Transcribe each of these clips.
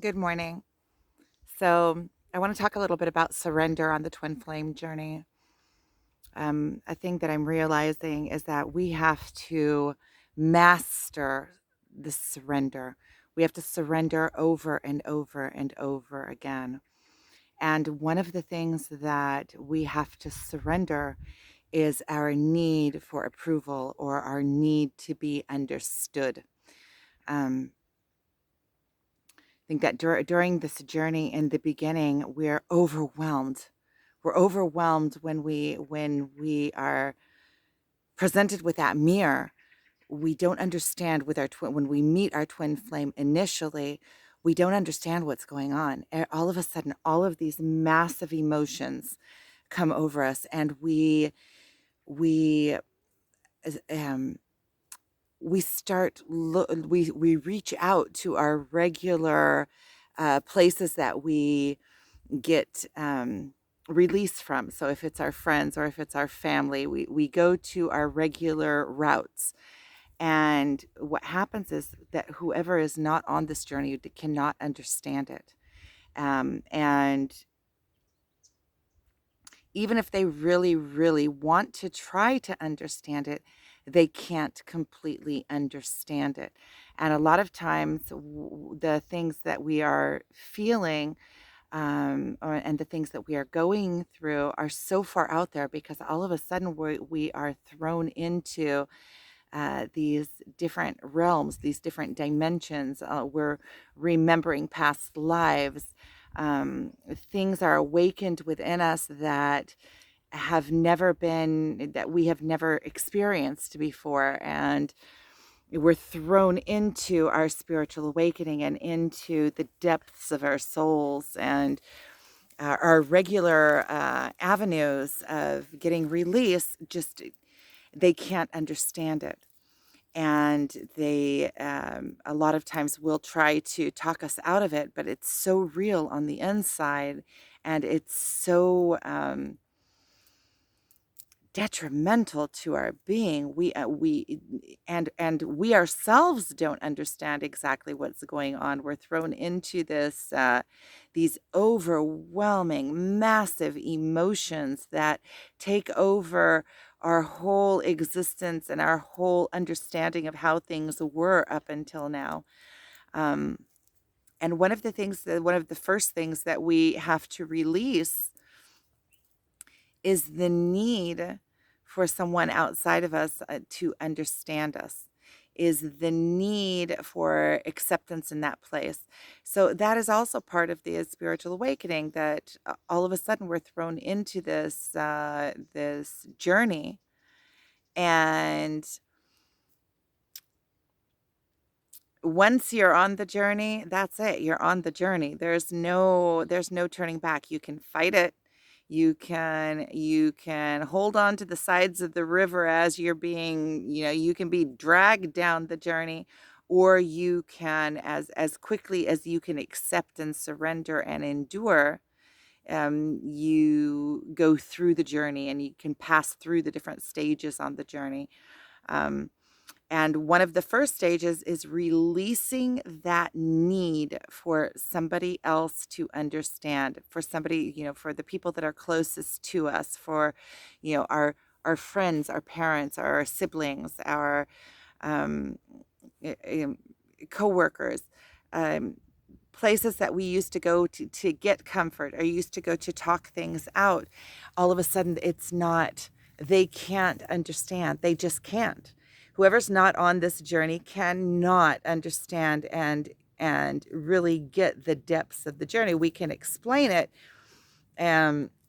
Good morning. So, I want to talk a little bit about surrender on the twin flame journey. A thing that I'm realizing is that we have to master the surrender. We have to surrender over and over and over again. And one of the things that we have to surrender is our need for approval or our need to be understood. Um, think that during this journey in the beginning, we're overwhelmed. We're overwhelmed when we are presented with that mirror. We don't understand with our twin when we meet our twin flame initially. We don't understand what's going on. All of a sudden, all of these massive emotions come over us, and we as- um, we start we reach out to our regular places that we get release from. So if it's our friends or if it's our family, we go to our regular routes. And what happens is that whoever is not on this journey cannot understand it. And even if they really, really want to try to understand it, they can't completely understand it. And a lot of times, the things that we are feeling and the things that we are going through are so far out there because all of a sudden we are thrown into these different realms, these different dimensions. We're remembering past lives. Things are awakened within us that that we have never experienced before. And we're thrown into our spiritual awakening and into the depths of our souls and our regular avenues of getting release. Just they can't understand it, and they a lot of times will try to talk us out of it, but it's so real on the inside, and it's so detrimental to our being. And we ourselves don't understand exactly what's going on. We're thrown into these overwhelming, massive emotions that take over our whole existence and our whole understanding of how things were up until now. Um, and one of the first things that we have to release is the need for someone outside of us to understand us, is the need for acceptance in that place. So that is also part of the spiritual awakening, that all of a sudden we're thrown into this journey, and once you're on the journey, that's it. You're on the journey. There's no turning back. You can fight it. You can hold on to the sides of the river as you're being, you can be dragged down the journey, or you can, as quickly as you can accept and surrender and endure, you go through the journey and you can pass through the different stages on the journey. Um, and one of the first stages is releasing that need for somebody else to understand, for somebody, for the people that are closest to us, for, our friends, our parents, our siblings, our um, um, coworkers, um, places that we used to go to get comfort or used to go to talk things out. All of a sudden, it's not, they can't understand. They just can't. Whoever's not on this journey cannot understand and really get the depths of the journey. We can explain it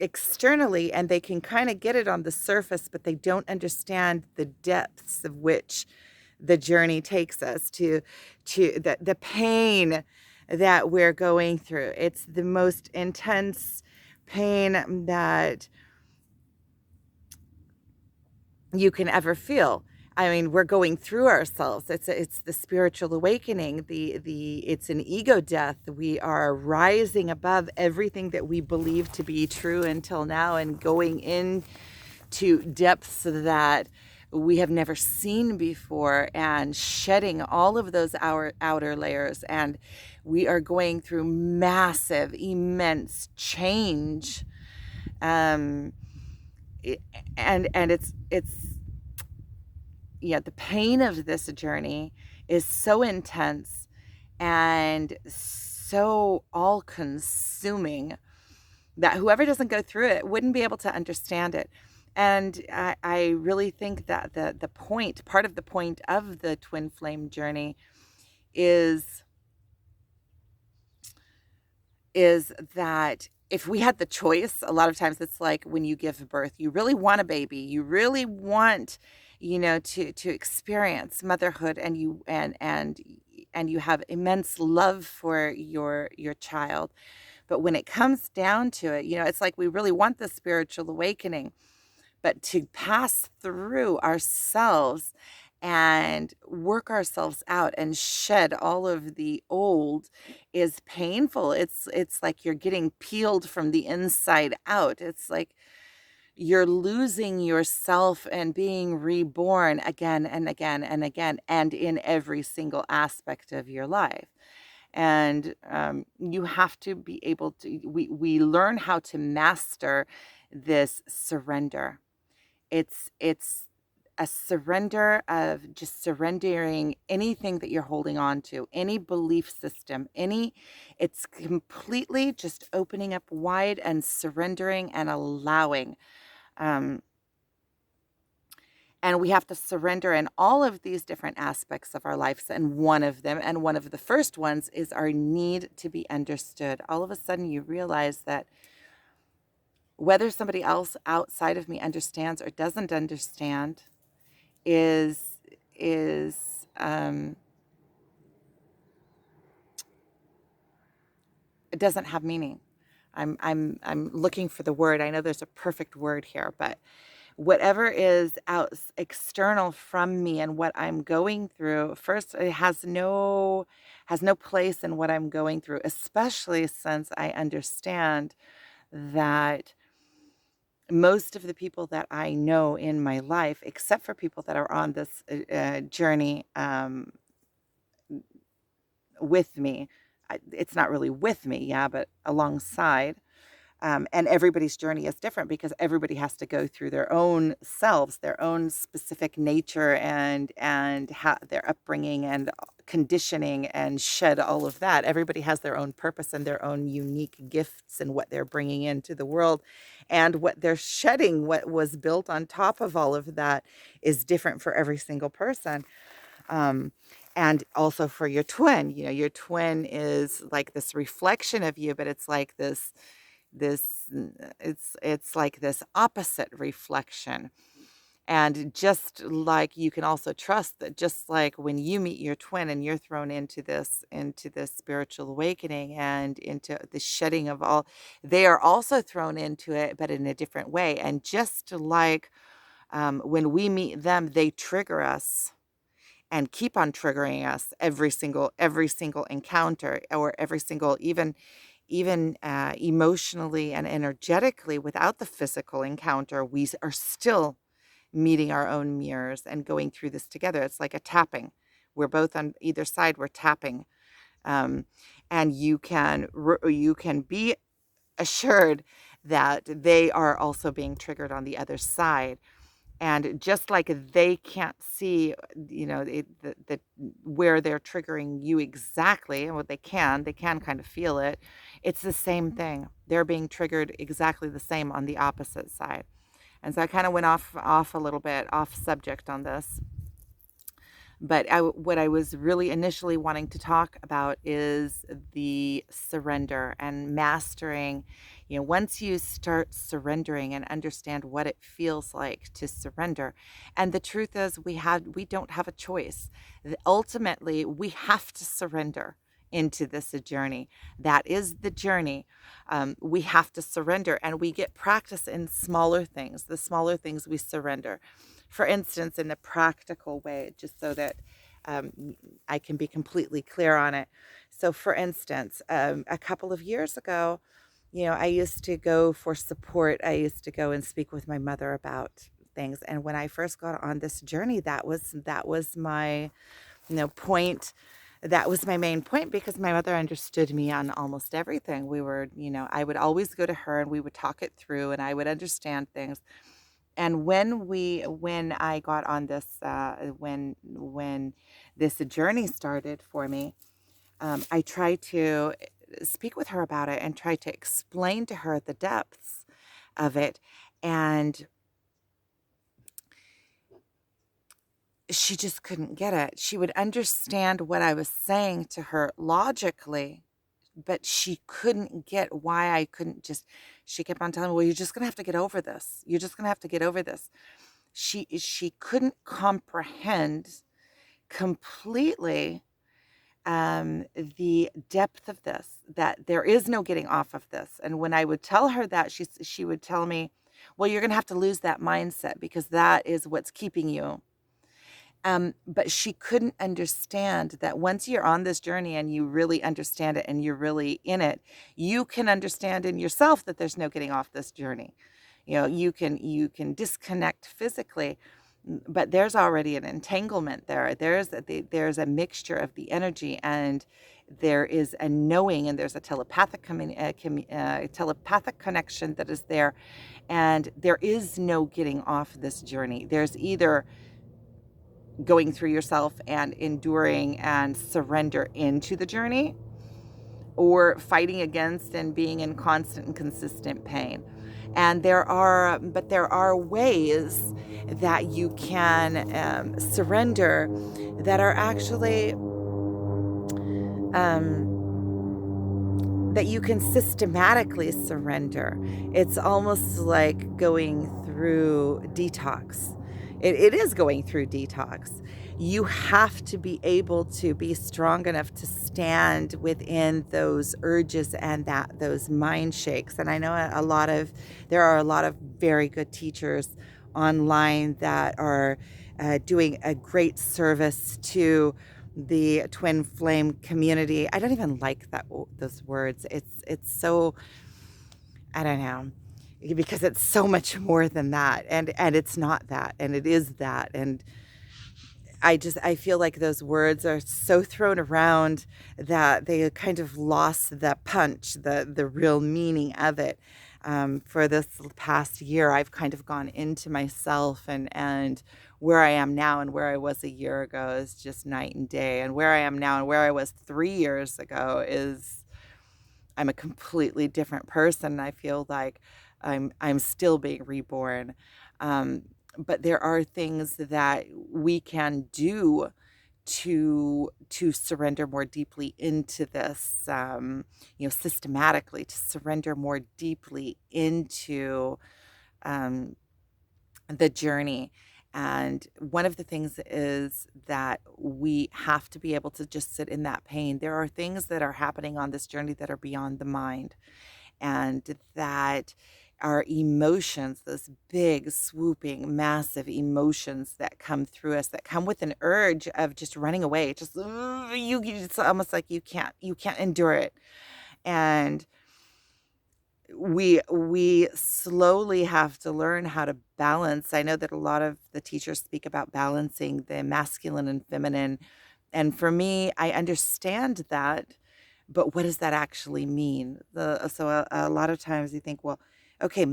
externally, and they can kind of get it on the surface, but they don't understand the depths of which the journey takes us to the pain that we're going through. It's the most intense pain that you can ever feel. I mean, we're going through ourselves. It's the spiritual awakening. It's an ego death. We are rising above everything that we believe to be true until now, and going into depths that we have never seen before, and shedding all of those outer layers. And we are going through massive, immense change. Um, it- and it's yeah, the pain of this journey is so intense and so all consuming that whoever doesn't go through it wouldn't be able to understand it. And I really think that the point, part of the point of the twin flame journey is is that if we had the choice, a lot of times it's like when you give birth, you really want a baby, you really want, to experience motherhood, and you have immense love for your child. But when it comes down to it, it's like we really want the spiritual awakening, but to pass through ourselves and work ourselves out and shed all of the old is painful. It's like you're getting peeled from the inside out. It's like you're losing yourself and being reborn again and again and again, and in every single aspect of your life. And you have to be able to, we learn how to master this surrender. It's a surrender of just surrendering anything that you're holding on to, any belief system, it's completely just opening up wide and surrendering and allowing. Um, and we have to surrender in all of these different aspects of our lives. And one of the first ones is our need to be understood. All of a sudden, you realize that whether somebody else outside of me understands or doesn't understand is is it doesn't have meaning. I'm looking for the word. I know there's a perfect word here, but whatever is out external from me and what I'm going through, first, it has no place in what I'm going through, especially since I understand that most of the people that I know in my life, except for people that are on this journey with me, it's not really with me, yeah, but alongside. And everybody's journey is different because everybody has to go through their own selves, their own specific nature, and their upbringing and conditioning, and shed all of that. Everybody has their own purpose and their own unique gifts and what they're bringing into the world, and what they're shedding. What was built on top of all of that is different for every single person. Um, and also for your twin, your twin is like this reflection of you, but it's like it's like this opposite reflection. And just like you can also trust that, just like when you meet your twin and you're thrown into this spiritual awakening and into the shedding of all, they are also thrown into it, but in a different way. And just like when we meet them, they trigger us and keep on triggering us every single encounter, or every single, even emotionally and energetically. Without the physical encounter, we are still meeting our own mirrors and going through this together. It's like a tapping. We're both on either side, we're tapping. um, and you can be assured that they are also being triggered on the other side. And just like they can't see, where they're triggering you exactly, and what they can kind of feel it. It's the same thing. They're being triggered exactly the same on the opposite side. And so I kind of went off a little bit off subject on this. But what I was really initially wanting to talk about is the surrender and mastering. Once you start surrendering and understand what it feels like to surrender, and the truth is, we don't have a choice. Ultimately, we have to surrender into this journey. That is the journey. We have to surrender, and we get practice in smaller things. The smaller things we surrender. For instance, in a practical way, just so that I can be completely clear on it. So, for instance, a couple of years ago, I used to go for support. I used to go and speak with my mother about things. And when I first got on this journey, that was my, point. That was my main point, because my mother understood me on almost everything. I would always go to her and we would talk it through, and I would understand things. And when I got on this, when this journey started for me, I tried to speak with her about it and try to explain to her the depths of it. And she just couldn't get it. She would understand what I was saying to her logically, but she couldn't get why I couldn't just, she kept on telling me, well, you're just going to have to get over this. You're just going to have to get over this. She couldn't comprehend completely the depth of this, that there is no getting off of this. And when I would tell her that, she would tell me, well, you're going to have to lose that mindset, because that is what's keeping you. But she couldn't understand that once you're on this journey and you really understand it and you're really in it, you can understand in yourself that there's no getting off this journey. You can disconnect physically, but there's already an entanglement there. There's a mixture of the energy, and there is a knowing, and there's a telepathic connection that is there, and there is no getting off this journey. There's either going through yourself and enduring and surrender into the journey, or fighting against and being in constant and consistent pain. And there are ways that you can surrender, that are actually um, that you can systematically surrender. It's almost like going through detox. It is going through detox. You have to be able to be strong enough to stand within those urges and those mind shakes. And I know there are a lot of very good teachers online that are doing a great service to the twin flame community. I don't even like those words. It's so, I don't know, because it's so much more than that, and it's not that, and it is that. And I feel like those words are so thrown around that they kind of lost the punch, the real meaning of it. For this past year, I've kind of gone into myself, and where I am now and where I was a year ago is just night and day. And where I am now and where I was 3 years ago is, I'm a completely different person. I feel like I'm still being reborn. Um, but there are things that we can do to surrender more deeply into this, systematically, to surrender more deeply into um, the journey. And one of the things is that we have to be able to just sit in that pain. There are things that are happening on this journey that are beyond the mind, and that our emotions, those big, swooping, massive emotions that come through us, that come with an urge of just running away. Just it's almost like you can't endure it. And we slowly have to learn how to balance. I know that a lot of the teachers speak about balancing the masculine and feminine. And for me, I understand that, but what does that actually mean? So a lot of times you think, well, okay,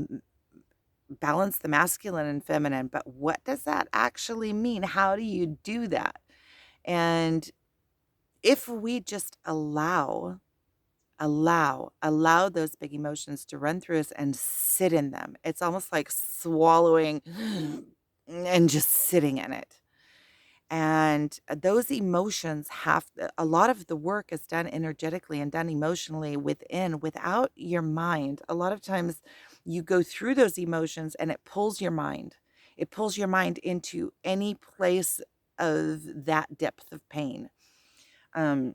balance the masculine and feminine, but what does that actually mean? How do you do that? And if we just allow those big emotions to run through us and sit in them, it's almost like swallowing and just sitting in it. And those emotions a lot of the work is done energetically and done emotionally without your mind. A lot of times you go through those emotions and it pulls your mind. It pulls your mind into any place of that depth of pain. Um,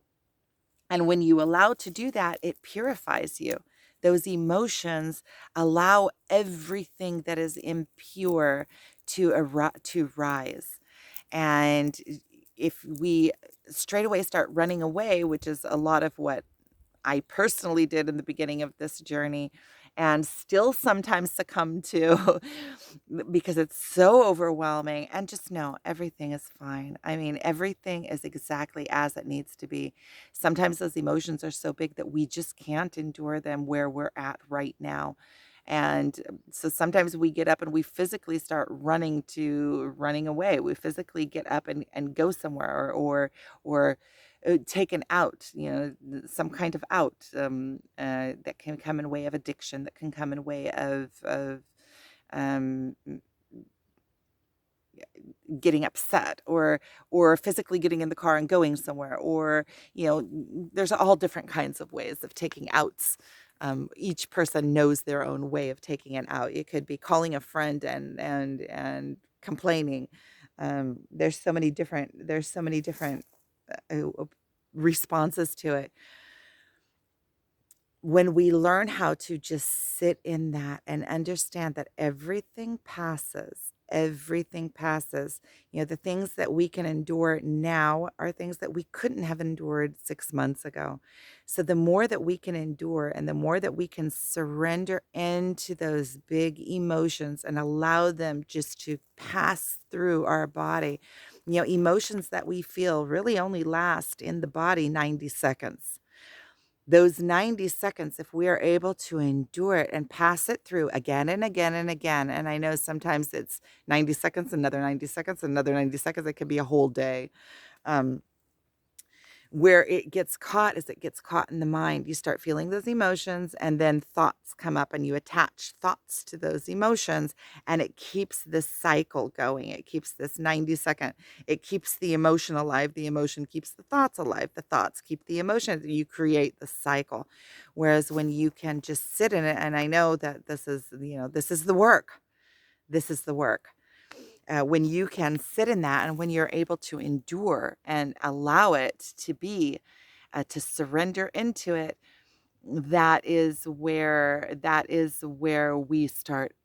and when you allow to do that, it purifies you. Those emotions allow everything that is impure to rise. And if we straight away start running away, which is a lot of what I personally did in the beginning of this journey, and still sometimes succumb to because it's so overwhelming. And just know everything is fine. I mean, everything is exactly as it needs to be. Sometimes those emotions are so big that we just can't endure them where we're at right now. And so sometimes we get up and we physically start running away. We physically get up and go somewhere, or take an out, some kind of out, that can come in way of addiction, that can come in way of um, getting upset, or physically getting in the car and going somewhere, or there's all different kinds of ways of taking outs. Each person knows their own way of taking it out. It could be calling a friend and complaining. There's so many different responses to it. When we learn how to just sit in that and understand that everything passes. The things that we can endure now are things that we couldn't have endured 6 months ago. So the more that we can endure and the more that we can surrender into those big emotions and allow them just to pass through our body, emotions that we feel really only last in the body 90 seconds. Those 90 seconds, if we are able to endure it and pass it through again and again and again, and I know sometimes it's 90 seconds, another 90 seconds, another 90 seconds, it could be a whole day. Um, where it gets caught is it gets caught in the mind. You start feeling those emotions, and then thoughts come up, and you attach thoughts to those emotions, and it keeps this cycle going. It keeps this 90-second. It keeps the emotion alive. The emotion keeps the thoughts alive. The thoughts keep the emotion. You create the cycle. Whereas when you can just sit in it, and I know that this is the work. This is the work. When you can sit in that, and when you're able to endure and allow it to be, to surrender into it, that is where we start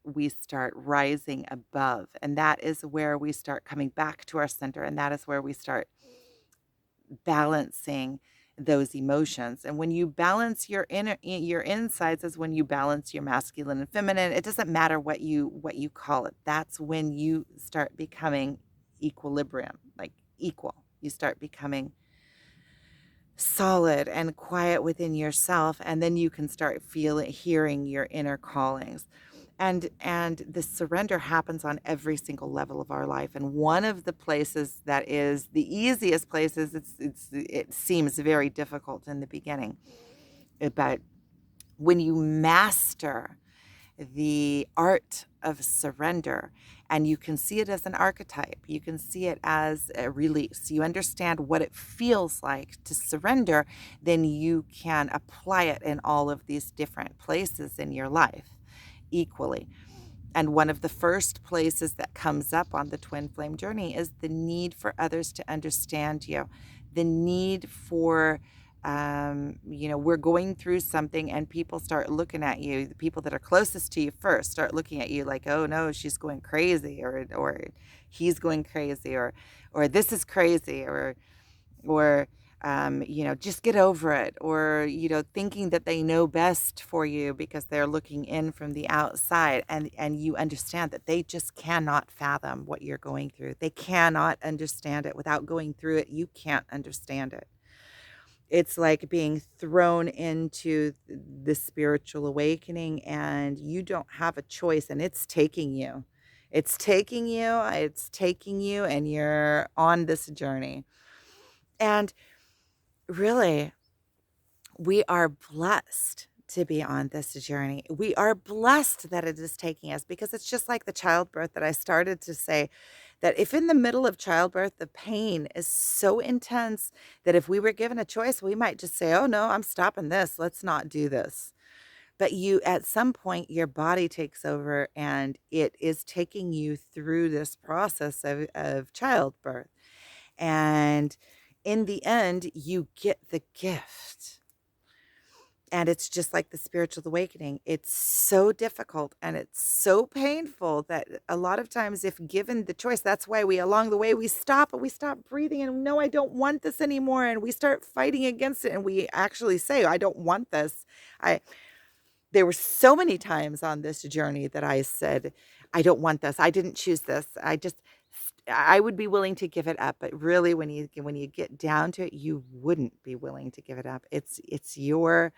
rising above, and that is where we start coming back to our center, and that is where we start balancing those emotions. And when you balance your insides is when you balance your masculine and feminine. It doesn't matter what you call it. That's when you start becoming equilibrium, like equal. You start becoming solid and quiet within yourself, and then you can start hearing your inner callings. And the surrender happens on every single level of our life. And one of the places that is the easiest places, it seems very difficult in the beginning, but when you master the art of surrender, and you can see it as an archetype, you can see it as a release, you understand what it feels like to surrender, then you can apply it in all of these different places in your life equally. And one of the first places that comes up on the twin flame journey is the need for others to understand you, the need for, we're going through something, and people start looking at you. The people that are closest to you first start looking at you like, oh no, she's going crazy, or he's going crazy, or this is crazy, or just get over it, or thinking that they know best for you because they're looking in from the outside, and you understand that they just cannot fathom what you're going through. They cannot understand it. Without going through it, you can't understand it. It's like being thrown into the spiritual awakening, and you don't have a choice, and it's taking you. It's taking you, and you're on this journey. And really, we are blessed to be on this journey. We are blessed that it is taking us, because it's just like the childbirth that I started to say, that if in the middle of childbirth, the pain is so intense that if we were given a choice, we might just say, oh no, I'm stopping this. Let's not do this. But at some point, your body takes over, and it is taking you through this process of childbirth. And in the end, you get the gift. And it's just like the spiritual awakening. It's so difficult and it's so painful that a lot of times, if given the choice, that's why along the way, we stop and we stop breathing, and no, I don't want this anymore. And we start fighting against it. And we actually say, I don't want this. I, There were so many times on this journey that I said, "I don't want this. I didn't choose this. I would be willing to give it up." But really, when you get down to it, you wouldn't be willing to give it up. It's your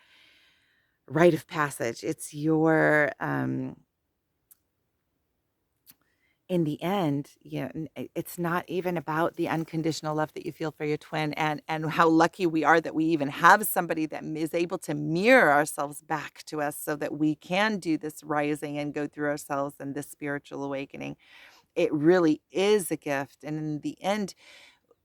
rite of passage. It's your in the end, it's not even about the unconditional love that you feel for your twin, and how lucky we are that we even have somebody that is able to mirror ourselves back to us so that we can do this rising and go through ourselves and this spiritual awakening. It really is a gift. And in the end,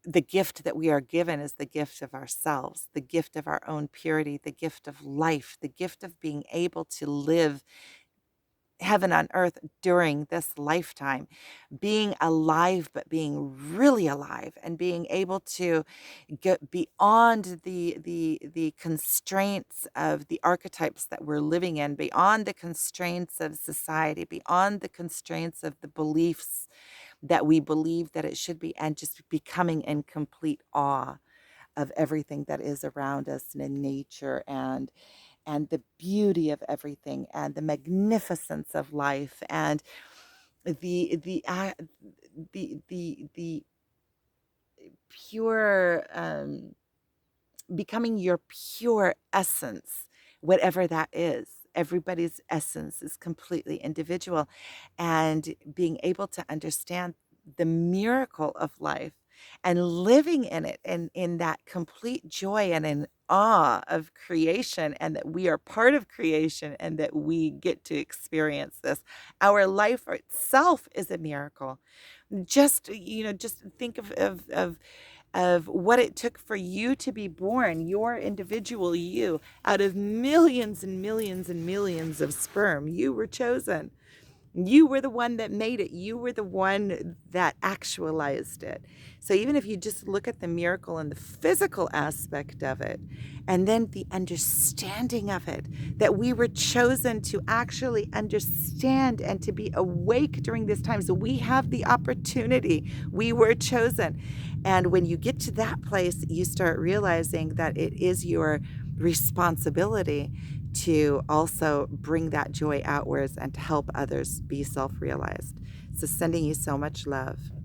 the gift that we are given is the gift of ourselves, the gift of our own purity, the gift of life, the gift of being able to live heaven on earth during this lifetime, being alive, but being really alive, and being able to get beyond the constraints of the archetypes that we're living in, beyond the constraints of society, beyond the constraints of the beliefs that we believe that it should be, and just becoming in complete awe of everything that is around us and in nature, and the beauty of everything, and the magnificence of life, and the the pure, becoming your pure essence, whatever that is. Everybody's essence is completely individual, and being able to understand the miracle of life and living in it, and in that complete joy and in awe of creation, and that we are part of creation, and that we get to experience this. Our life itself is a miracle. Just think of what it took for you to be born, your individual you, out of millions and millions and millions of sperm. You were chosen. You were the one that made it. You were the one that actualized it. So even if you just look at the miracle and the physical aspect of it, and then the understanding of it, that we were chosen to actually understand and to be awake during this time. So we have the opportunity. We were chosen. And when you get to that place, you start realizing that it is your responsibility to also bring that joy outwards and to help others be self-realized. So sending you so much love.